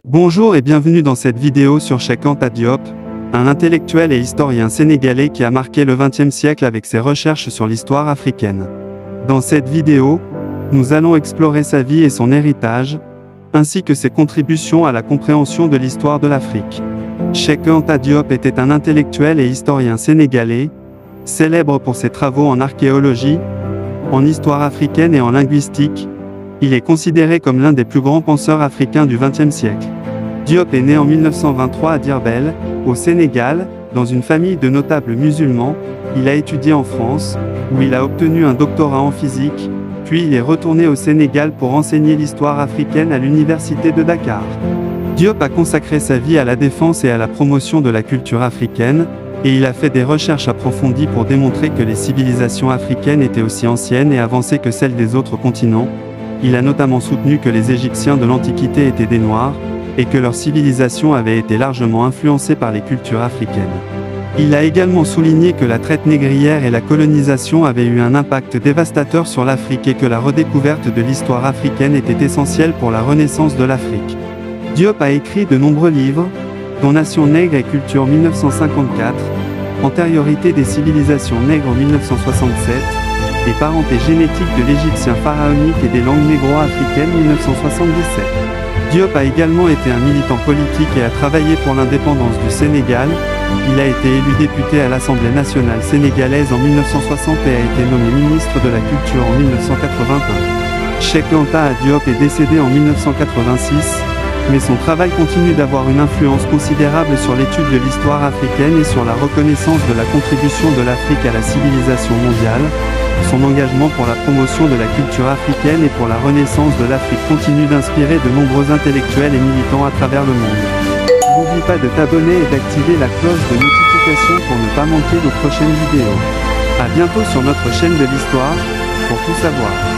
Bonjour et bienvenue dans cette vidéo sur Cheikh Anta Diop, un intellectuel et historien sénégalais qui a marqué le XXe siècle avec ses recherches sur l'histoire africaine. Dans cette vidéo, nous allons explorer sa vie et son héritage, ainsi que ses contributions à la compréhension de l'histoire de l'Afrique. Cheikh Anta Diop était un intellectuel et historien sénégalais, célèbre pour ses travaux en archéologie, en histoire africaine et en linguistique. Il est considéré comme l'un des plus grands penseurs africains du XXe siècle. Diop est né en 1923 à Dirbel, au Sénégal, dans une famille de notables musulmans. Il a étudié en France, où il a obtenu un doctorat en physique, puis il est retourné au Sénégal pour enseigner l'histoire africaine à l'université de Dakar. Diop a consacré sa vie à la défense et à la promotion de la culture africaine, et il a fait des recherches approfondies pour démontrer que les civilisations africaines étaient aussi anciennes et avancées que celles des autres continents. Il a notamment soutenu que les Égyptiens de l'Antiquité étaient des Noirs, et que leur civilisation avait été largement influencée par les cultures africaines. Il a également souligné que la traite négrière et la colonisation avaient eu un impact dévastateur sur l'Afrique et que la redécouverte de l'histoire africaine était essentielle pour la renaissance de l'Afrique. Diop a écrit de nombreux livres, dont Nation nègre et culture 1954, Antériorité des civilisations nègres en 1967, et Parenté génétique de l'Égyptien pharaonique et des langues négro-africaines 1977. Diop a également été un militant politique et a travaillé pour l'indépendance du Sénégal. Il a été élu député à l'Assemblée nationale sénégalaise en 1960 et a été nommé ministre de la Culture en 1981. Cheikh Anta Diop est décédé en 1986, mais son travail continue d'avoir une influence considérable sur l'étude de l'histoire africaine et sur la reconnaissance de la contribution de l'Afrique à la civilisation mondiale. Son engagement pour la promotion de la culture africaine et pour la renaissance de l'Afrique continue d'inspirer de nombreux intellectuels et militants à travers le monde. N'oublie pas de t'abonner et d'activer la cloche de notification pour ne pas manquer nos prochaines vidéos. A bientôt sur notre chaîne de l'histoire, pour tout savoir.